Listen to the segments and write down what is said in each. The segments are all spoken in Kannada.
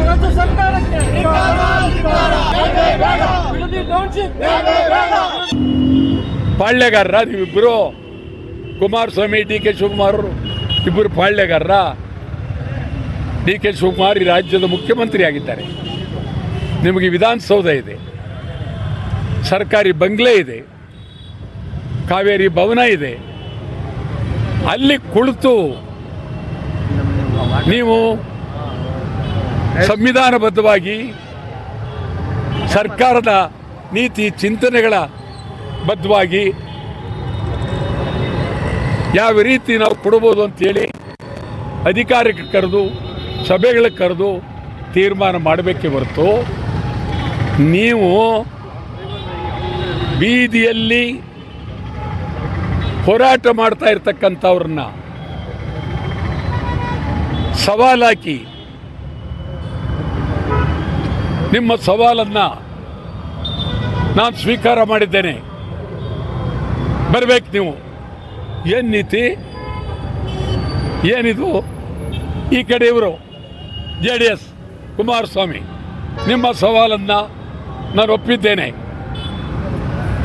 ರಾಜ್ಯ ಸರ್ಕಾರಕ್ಕೆ ಪಾಳ್ಯಗಾರರ ನೀವಿಬ್ಬರು? ಕುಮಾರಸ್ವಾಮಿ ಡಿ ಕೆ ಶಿವಕುಮಾರ್ ಇಬ್ಬರು ಪಾಳ್ಯಗಾರರ? ಡಿ ಕೆ ಶಿವಕುಮಾರ್ ಈ ರಾಜ್ಯದ ಮುಖ್ಯಮಂತ್ರಿ ಆಗಿದ್ದಾರೆ. ನಿಮಗೆ ವಿಧಾನಸೌಧ ಇದೆ, ಸರ್ಕಾರಿ ಬಂಗ್ಲೆ ಇದೆ, ಕಾವೇರಿ ಭವನ ಇದೆ. ಅಲ್ಲಿ ಕುಳಿತು ನೀವು ಸಂವಿಧಾನಬದ್ಧವಾಗಿ ಸರ್ಕಾರದ ನೀತಿ ಚಿಂತನೆಗಳ ಬದ್ಧವಾಗಿ ಯಾವ ರೀತಿ ನಾವು ಕೊಡ್ಬೋದು ಅಂತೇಳಿ ಅಧಿಕಾರಕ್ಕೆ ಕರೆದು ಸಭೆಗಳಿಗೆ ಕರೆದು ತೀರ್ಮಾನ ಮಾಡಬೇಕೇ ಹೊರತು ನೀವು ಬೀದಿಯಲ್ಲಿ ಹೋರಾಟ ಮಾಡ್ತಾ ಇರ್ತಕ್ಕಂಥವ್ರನ್ನ ಸವಾಲಾಕಿ ನಿಮ್ಮ ಸವಾಲನ್ನು ನಾನು ಸ್ವೀಕಾರ ಮಾಡಿದ್ದೇನೆ, ಬರಬೇಕು ನೀವು. ಏನು ನೀತಿ ಏನಿದು? ಈ ಕಡೆ ಇವರು JDS ಕುಮಾರಸ್ವಾಮಿ, ನಿಮ್ಮ ಸವಾಲನ್ನು ನಾನು ಒಪ್ಪಿದ್ದೇನೆ.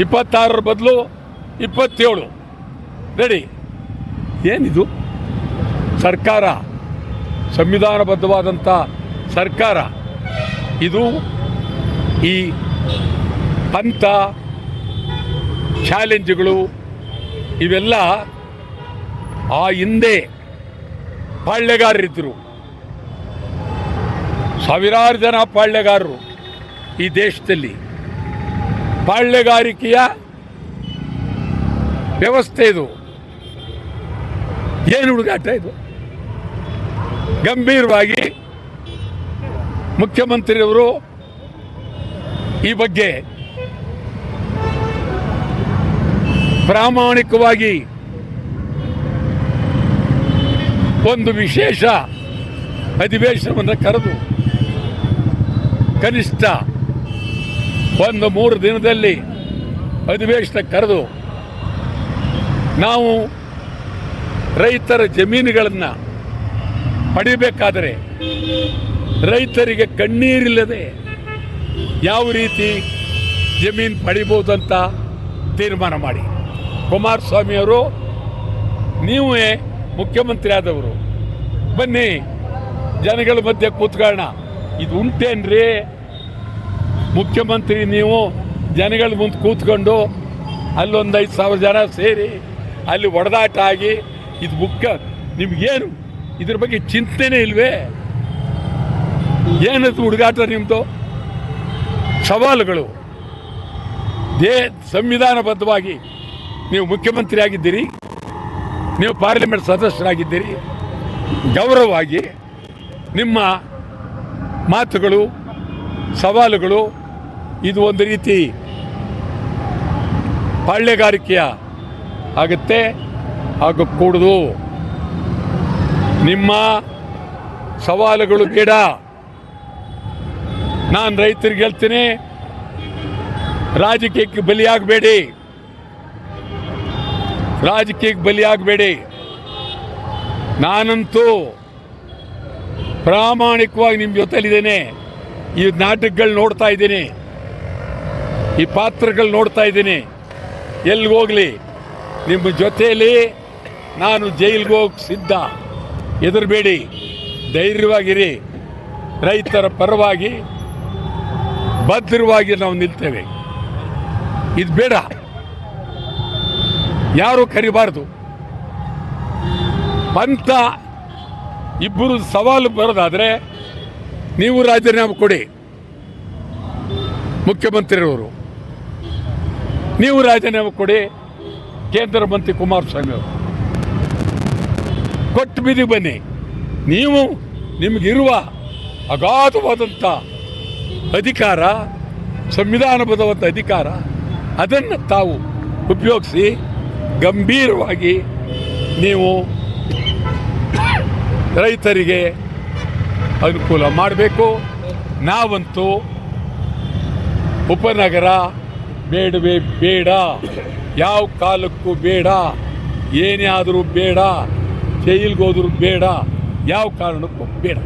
26 ಬದಲು 27 ರೆಡಿ. ಏನಿದು ಸರ್ಕಾರ? ಸಂವಿಧಾನಬದ್ಧವಾದಂಥ ಸರ್ಕಾರ ಇದು. ಈ ಪಂಥ ಚಾಲೆಂಜ್ಗಳು ಇವೆಲ್ಲ ಆ ಹಿಂದೆ ಪಾಳ್ಯಗಾರರಿದ್ದರು, ಸಾವಿರಾರು ಜನ ಪಾಳ್ಯಗಾರರು ಈ ದೇಶದಲ್ಲಿ. ಪಾಳ್ಯಗಾರಿಕೆಯ ವ್ಯವಸ್ಥೆ ಇದು. ಏನು ಹುಡುಗಾಟ ಇದು? ಗಂಭೀರವಾಗಿ ಮುಖ್ಯಮಂತ್ರಿಯವರು ಈ ಬಗ್ಗೆ ಪ್ರಾಮಾಣಿಕವಾಗಿ ಒಂದು ವಿಶೇಷ ಅಧಿವೇಶನವನ್ನು ಕರೆದು ಕನಿಷ್ಠ 1-3 ದಿನದಲ್ಲಿ ಅಧಿವೇಶನ ಕರೆದು ನಾವು ರೈತರ ಜಮೀನುಗಳನ್ನು ಪಡಿಬೇಕಾದರೆ ರೈತರಿಗೆ ಕಣ್ಣೀರಿಲ್ಲದೆ ಯಾವ ರೀತಿ ಜಮೀನು ಪಡಿಬೋದು ಅಂತ ತೀರ್ಮಾನ ಮಾಡಿ. ಕುಮಾರಸ್ವಾಮಿಯವರು ನೀವೇ ಮುಖ್ಯಮಂತ್ರಿ ಆದವರು, ಬನ್ನಿ ಜನಗಳ ಮಧ್ಯೆ ಕೂತ್ಕೊಳ್ಳೋಣ. ಇದು ಉಂಟೇನ್ರಿ? ಮುಖ್ಯಮಂತ್ರಿ ನೀವು ಜನಗಳ ಮುಂದೆ ಕೂತ್ಕೊಂಡು ಅಲ್ಲೊಂದು 5,000 ಜನ ಸೇರಿ ಅಲ್ಲಿ ಒಡೆದಾಟ ಆಗಿ ಇದು ಮುಖ್ಯ. ನಿಮ್ಗೇನು ಇದ್ರ ಬಗ್ಗೆ ಚಿಂತನೆ ಇಲ್ವೇ? ಏನದು ಹುಡುಗಾಟ ನಿಮ್ಮದು? ಸವಾಲುಗಳು ಸಂವಿಧಾನಬದ್ಧವಾಗಿ ನೀವು ಮುಖ್ಯಮಂತ್ರಿ ಆಗಿದ್ದೀರಿ, ನೀವು ಪಾರ್ಲಿಮೆಂಟ್ ಸದಸ್ಯರಾಗಿದ್ದೀರಿ. ಗೌರವವಾಗಿ ನಿಮ್ಮ ಮಾತುಗಳು ಸವಾಲುಗಳು ಇದು ಒಂದು ರೀತಿ ಪಾಳ್ಯಗಾರಿಕೆಯ ಆಗುತ್ತೆ, ಆಗಕೂಡದು. ನಿಮ್ಮ ಸವಾಲುಗಳು ಬೇಡ. ನಾನು ರೈತರಿಗೆ ಹೇಳ್ತೀನಿ, ರಾಜಕೀಯಕ್ಕೆ ಬಲಿಯಾಗಬೇಡಿ, ರಾಜಕೀಯಕ್ಕೆ ಬಲಿಯಾಗಬೇಡಿ. ನಾನಂತೂ ಪ್ರಾಮಾಣಿಕವಾಗಿ ನಿಮ್ಮ ಜೊತೆಲಿದ್ದೇನೆ. ಈ ನಾಟಕಗಳು ನೋಡ್ತಾ ಇದ್ದೀನಿ, ಈ ಪಾತ್ರಗಳು ನೋಡ್ತಾ ಇದ್ದೀನಿ. ಎಲ್ಲಿಗೋಗಲಿ ನಿಮ್ಮ ಜೊತೆಯಲ್ಲಿ ನಾನು ಜೈಲಿಗೆ ಹೋಗಿ ಸಿದ್ಧ. ಹೆದರಬೇಡಿ, ಧೈರ್ಯವಾಗಿರಿ. ರೈತರ ಪರವಾಗಿ ಭದ್ರವಾಗಿ ನಾವು ನಿಲ್ತೇವೆ. ಇದು ಬೇಡ, ಯಾರೂ ಕರಿಬಾರ್ದು. ಪಂಥ ಇಬ್ಬರು ಸವಾಲು ಬರೋದಾದರೆ ನೀವು ರಾಜೀನಾಮೆ ಕೊಡಿ, ಮುಖ್ಯಮಂತ್ರಿಯವರು ನೀವು ರಾಜೀನಾಮೆ ಕೊಡಿ. ಕೇಂದ್ರ ಮಂತ್ರಿ ಕುಮಾರಸ್ವಾಮಿ ಅವರು ಕೊಟ್ಟು ಬೀದಿಗೆ ಬನ್ನಿ. ನೀವು ನಿಮಗಿರುವ ಅಗಾಧವಾದಂಥ ಅಧಿಕಾರ, ಸಂವಿಧಾನಬದ್ಧವಾದ ಅಧಿಕಾರ, ಅದನ್ನು ತಾವು ಉಪಯೋಗಿಸಿ ಗಂಭೀರವಾಗಿ ನೀವು ರೈತರಿಗೆ ಅನುಕೂಲ ಮಾಡಬೇಕು. ನಾವಂತೂ ಉಪನಗರ ಬೇಡವೇ ಬೇಡ, ಯಾವ ಕಾಲಕ್ಕೂ ಬೇಡ, ಏನೇ ಆದರೂ ಬೇಡ, ಜೈಲಿಗೆ ಹೋದರೂ ಬೇಡ. ಯಾವ ಕಾರಣಕ್ಕೂ ಬೇಡ.